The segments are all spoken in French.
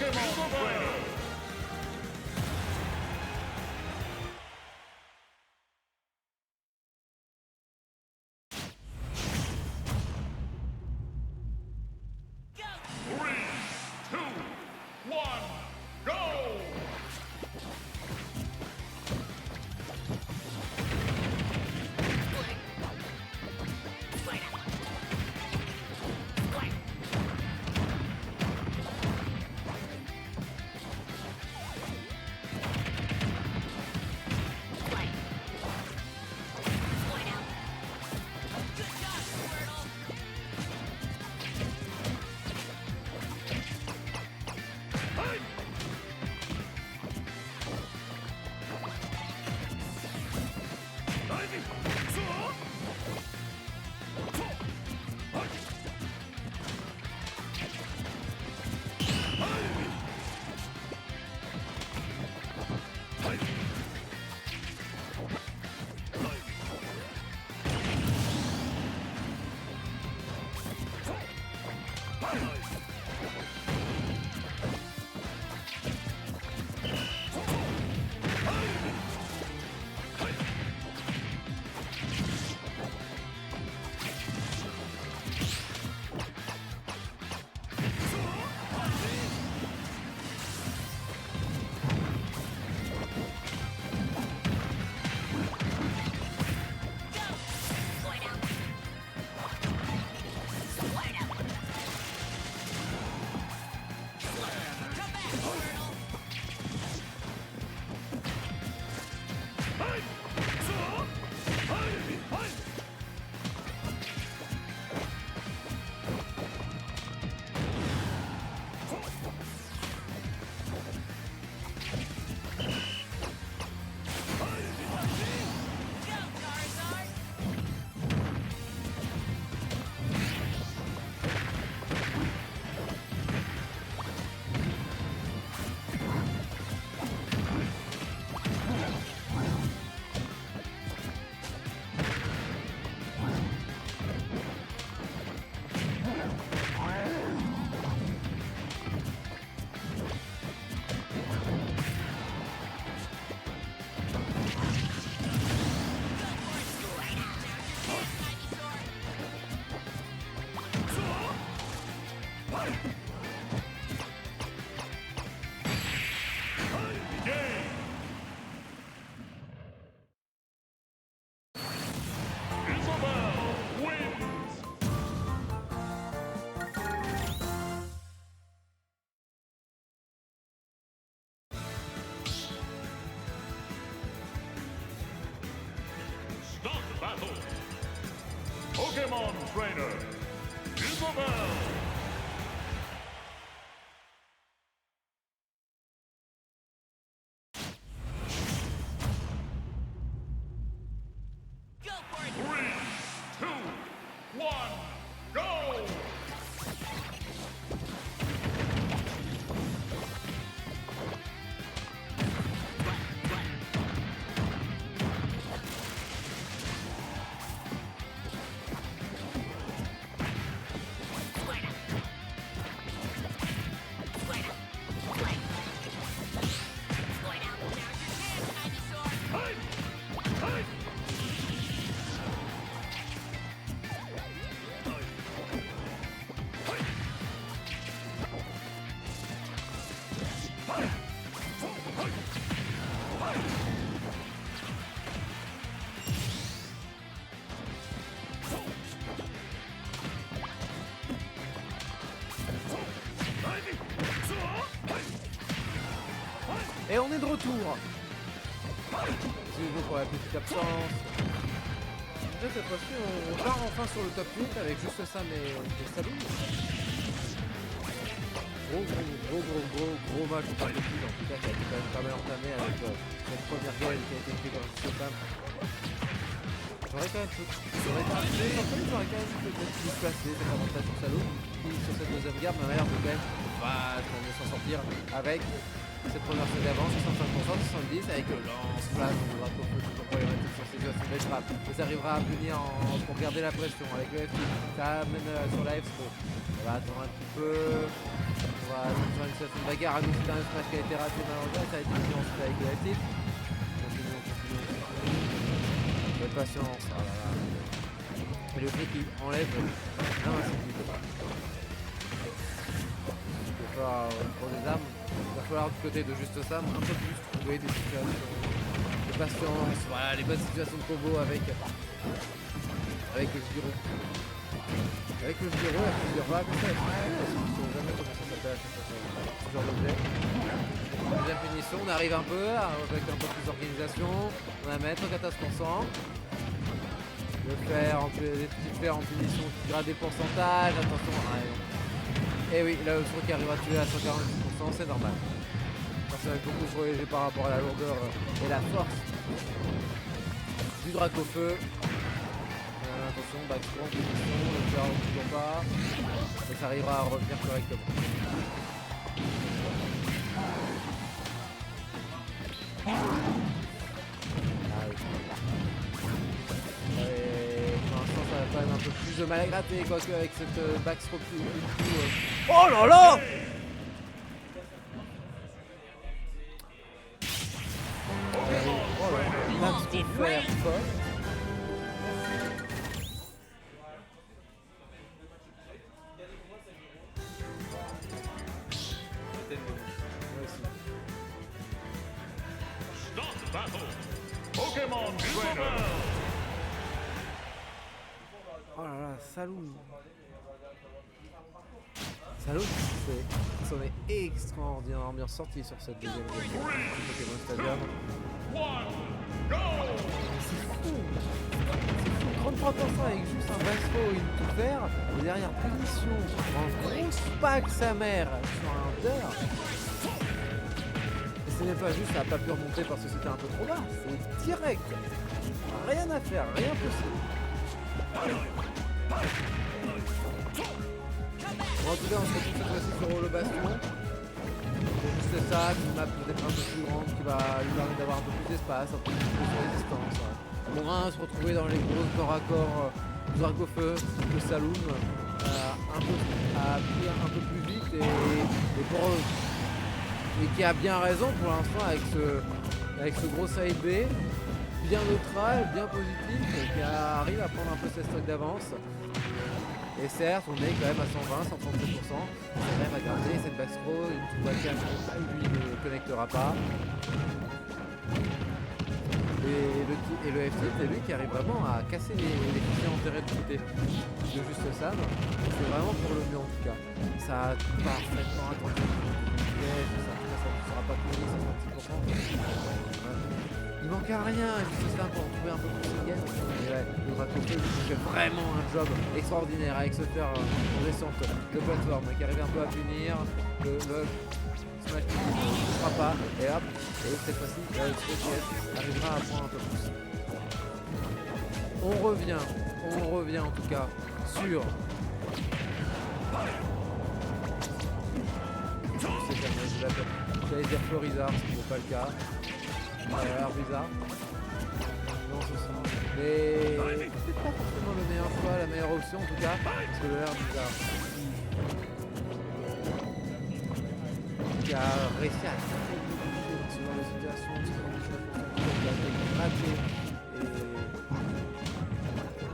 Pokemon Trainer. Three, two, one, go! Battle. Pokemon Trainer, Isabel. Go for it. 3, 2, 1, go! Et on est de retour. Excusez-moi pour la petite absence. Déjà cette fois-ci on part enfin sur le top 8 avec juste ça mais salons. Gros match contre l'équipe en tout cas qui a été quand même pas mal entamé avec cette première game qui a été faite dans ce time. J'aurais quand même peut-être pu se placer cet avantage sur Salou qui sur cette deuxième guerre m'a l'air de quand même vachement mieux s'en sortir avec cette première série d'avance, 65%, 70% avec le lance-flamme, on voudra qu'on peut toujours problématique sur ces jeux à son frappe. Mais ça arrivera à punir pour garder la pression avec le FT. Ça amène sur la F-Pro. On va attendre un petit peu. On va attendre sur faire une situation de bagarre. À nous, c'était un smash qui a été raté malheureusement. Ça a été mis ensuite avec le FT. On continue. Patience. Oh là là. Et le fait qu'il enlève l'invincibilité. Il va falloir pour des armes. Il va falloir du côté de Juste Sam un peu plus trouver des situations de patience. Voilà, les bonnes situations de combo avec le Giro. Avec le Giro, il y a plusieurs vagues. Je ne sais jamais comment ça s'appelle ce genre d'objet. Deuxième punition, on arrive un peu avec un peu plus d'organisation. On va mettre 14%. Le fer en punition qui grade des pourcentages. Attention. Et oui, là le truc qui arrive à tuer à 146%, c'est normal. Ça va être beaucoup trop léger par rapport à la lourdeur et la force du Dracofeu. Attention, backstrong, punition, le fer toujours pas. Et ça arrivera à revenir correctement. Et pour l'instant ça va quand même un peu plus de mal à gratter, quoique avec cette backstroke Oh là là! Max pour faire folle. Start battle. Pokémon Trainer. Oh là là, Saloum. Saloum, il s'en est extraordinairement bien sorti sur cette deuxième game du Pokémon Stadium. Go! C'est fou. 33% avec juste un backthrow et une tout vert. Et derrière punition, en grosse pack sa mère sur un deur. Et ce n'est pas juste, ça n'a pas pu remonter parce que c'était un peu trop bas. C'est direct. Rien à faire, rien possible. Bon, en tout cas, on se retrouve cette fois-ci sur le bastion. C'est juste ça, une map peut-être un peu plus grande qui va lui permettre d'avoir un peu plus d'espace, un peu plus de résistance. Morin se retrouver dans les grosses corps à corps du Dracofeu, le Saloum, à appuyer un peu plus vite et qui a bien raison pour l'instant avec ce gros side B, bien neutral, bien positif, et qui arrive à prendre un peu ses stocks d'avance. Et certes, on est quand même à 120, 132%. C'est quand même à garder cette backthrow, une toute backthrow lui ne connectera pas. Et le FT, c'est lui qui arrive vraiment à casser les fichiers enterrés de côté de Juste Sam. C'est vraiment pour le mieux en tout cas. Ça a parfaitement attendu. Ça ne sera pas fini, 56%. Il manque à rien, Juste Sam pour trouver un peu plus de gain. Le Dracofeu fait vraiment un job extraordinaire avec ce fer récente de plateforme qui arrive un peu à punir. Le smash qui ne fera pas. Et hop, et cette fois-ci, le Spotlight arrivera à prendre un peu plus. On revient en tout cas sur j'allais dire Florizard, ce qui n'est pas le cas. Herbizarre. Non, c'est ça. Mais c'est pas forcément le meilleur choix, la meilleure option en tout cas, parce que le Herbizarre qui a réussi à toucher ce genre de situation, qui a été raté,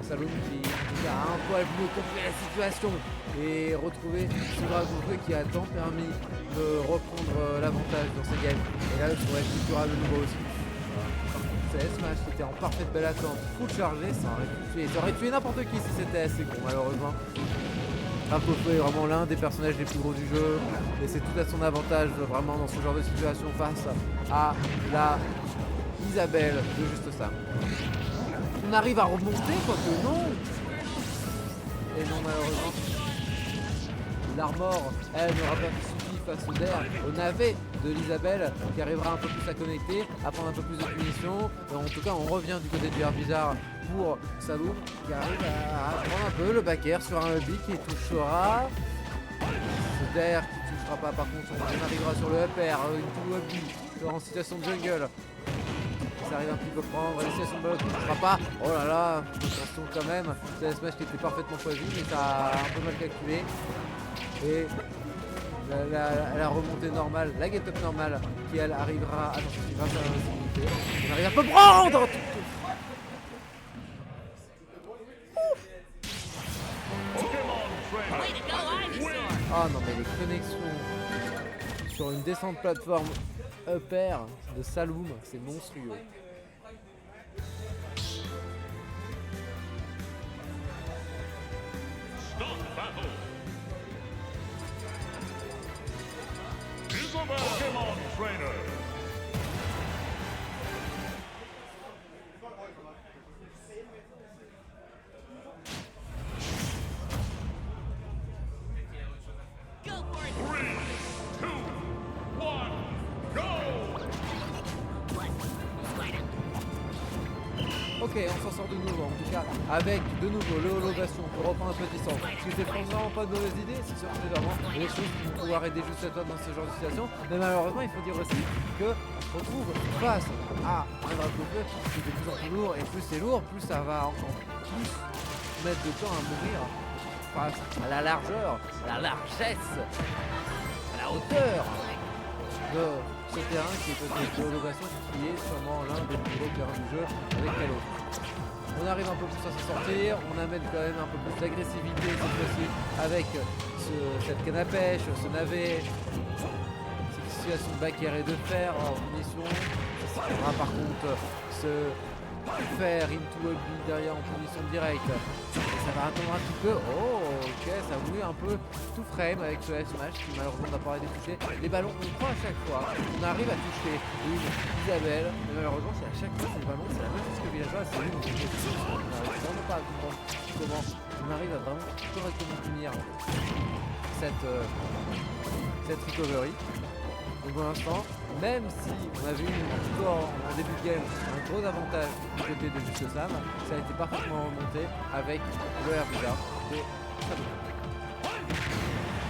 et Saloum qui a un poil mieux compris la situation et retrouvé ce Dracofeu qui a tant permis de reprendre l'avantage dans ces games. Et là, je pourrais être cultural de nouveau aussi. C'est Smash qui était en parfaite belle attente, full chargé, ça aurait tué n'importe qui si c'était assez gros malheureusement. Dracofeu est vraiment l'un des personnages les plus gros du jeu et c'est tout à son avantage vraiment dans ce genre de situation face à la Isabelle de Juste Sam. On arrive à remonter, quoique non. Et non malheureusement. L'Armor, elle n'aura pas suffi face au navet de l'Isabelle qui arrivera un peu plus à connecter, à prendre un peu plus de punition. En tout cas, on revient du côté du Herbizarre pour Saloum qui arrive à prendre un peu le back air sur un Hubby qui touchera. Ce derrière qui ne touchera pas, par contre, on arrivera sur le up air, une tout Hubby en situation de jungle. Ça arrive un petit peu prendre, la situation de ballon qui ne touchera pas. Oh là là, attention quand même. C'est un smash qui était parfaitement choisi, mais ça a un peu mal calculé. Et la remontée normale, la get-up normale, qui elle arrivera. Attention, qui va faire l'invincibilité. On arrive à peu prendre. Pokemon Trainer. Way to go, Ivysaur! Ah non, mais les connexions sur une descente plateforme upper de Saloum, c'est monstrueux. Stop battle. Isabel. Pokemon Trainer. Go for it! 3, 2, 1, go! Ok, on s'en sort de nouveau, en tout cas, avec de nouveau le hologation pour reprendre un petit sens. Parce que c'est vraiment pas de mauvaise idée, c'est sûr que c'est vraiment des choses qui vont pouvoir aider juste à toi dans ce genre de situation. Mais malheureusement, il faut dire aussi qu'on se retrouve face à un Dracofeu qui est de plus en plus lourd, et plus c'est lourd, plus ça va encore plus mettre de temps à mourir face à la largeur, à la largesse, à la hauteur de ce terrain qui est peut-être de l'ovation, qui est sûrement l'un des plus gros terrains du jeu avec Kalo. On arrive un peu plus à s'en sortir, on amène quand même un peu plus d'agressivité cette fois-ci avec cette canne à pêche, ce navet, cette situation de backer et de fer en punition. Ça prendra par contre ce faire into a bee derrière en punition directe. Et ça va attendre un petit peu. Oh ok, ça voulait un peu tout frame avec ce F-Smash qui malheureusement n'a pas été touché. Les ballons, on croit à chaque fois. On arrive à toucher une Isabelle. Mais malheureusement, c'est à chaque fois ces ballons, c'est la même chose que Villageois, c'est lui. On n'arrive vraiment pas à comprendre comment on arrive à vraiment correctement punir cette recovery. Donc pour l'instant, même si on a vu encore en début de game un gros avantage du côté de Juste Sam, ça a été parfaitement remonté avec le air bizarre de Shadow.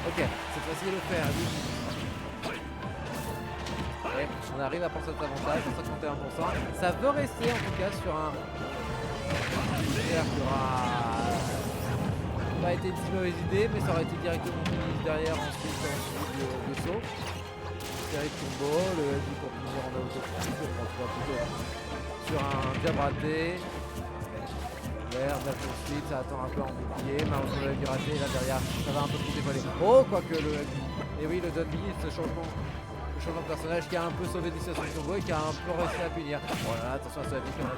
Ok, cette fois-ci le faire. Et on arrive à prendre cet avantage à 51%. Ça veut rester en tout cas sur un air qui aura pas été une si mauvaise idée, mais ça aurait été directement fini derrière ensuite de saut. Série de combo, le heavy pour finir en auto plutôt sur un jab raté. L'air d'Atlonsuite, ça attend un peu en bouclier, malheureusement le heavy raté, là derrière ça va un peu plus dévoiler. Oh, quoique le heavy. Et oui, le Dunby, ce changement de personnage qui a un peu sauvé des situations de combo et qui a un peu réussi à punir. Voilà, attention à ce heavy qui a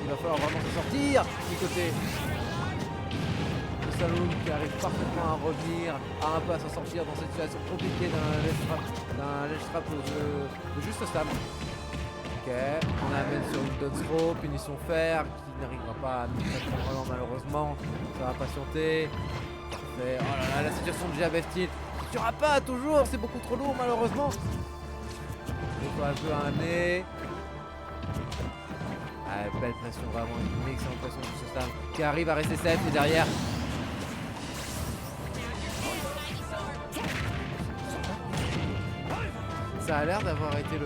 il va falloir vraiment se sortir du côté de Saloum qui arrive parfaitement à revenir, à un peu à s'en sortir dans cette situation compliquée d'un ledge trap de Juste Sam. Ok, on amène sur une dodge throw, punition fer qui n'arrivera pas à nous mettre en relance malheureusement. Ça va patienter. Oh là là, la situation de Jabestil qui ne tuera pas toujours, c'est beaucoup trop lourd malheureusement. Il faut un peu un nez. Ah, belle pression, vraiment une excellente pression de ce Sam qui arrive à rester safe et derrière. Ça a l'air d'avoir été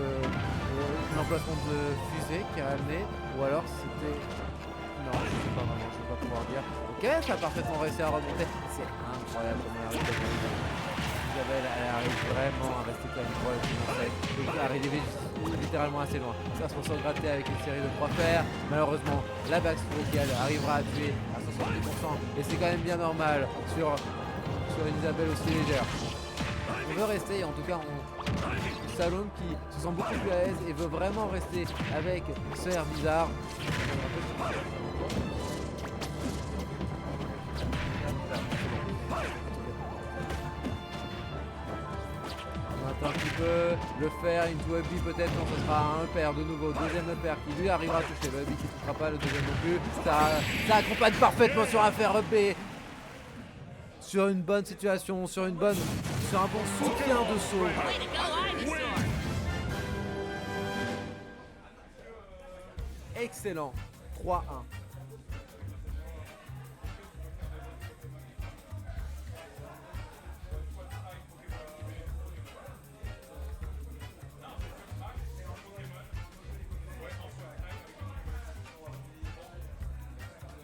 l'emplacement de fusée qui a amené, ou alors c'était... Non, je sais pas vraiment, je vais pas pouvoir dire. Ok, ça a parfaitement réussi à remonter. C'est incroyable comment elle arrive. Isabelle, elle arrive vraiment à rester quand même relativement safe et à arriver littéralement assez loin. Ça se ressort gratter avec une série de 3 fers. Malheureusement, la backthrow qui elle arrivera à tuer à 70% et c'est quand même bien normal sur une Isabelle aussi légère. On veut rester, en tout cas on Saloum qui se sent beaucoup plus à l'aise et veut vraiment rester avec ce air bizarre. Un petit peu, le faire, into a bee peut-être, non ce sera un pair de nouveau, deuxième pair qui lui arrivera à toucher, le bee qui ne touchera pas, le deuxième non plus, ça accompagne parfaitement sur un fer EP, sur une bonne situation, sur un bon soutien de saut. excellent. 3-1.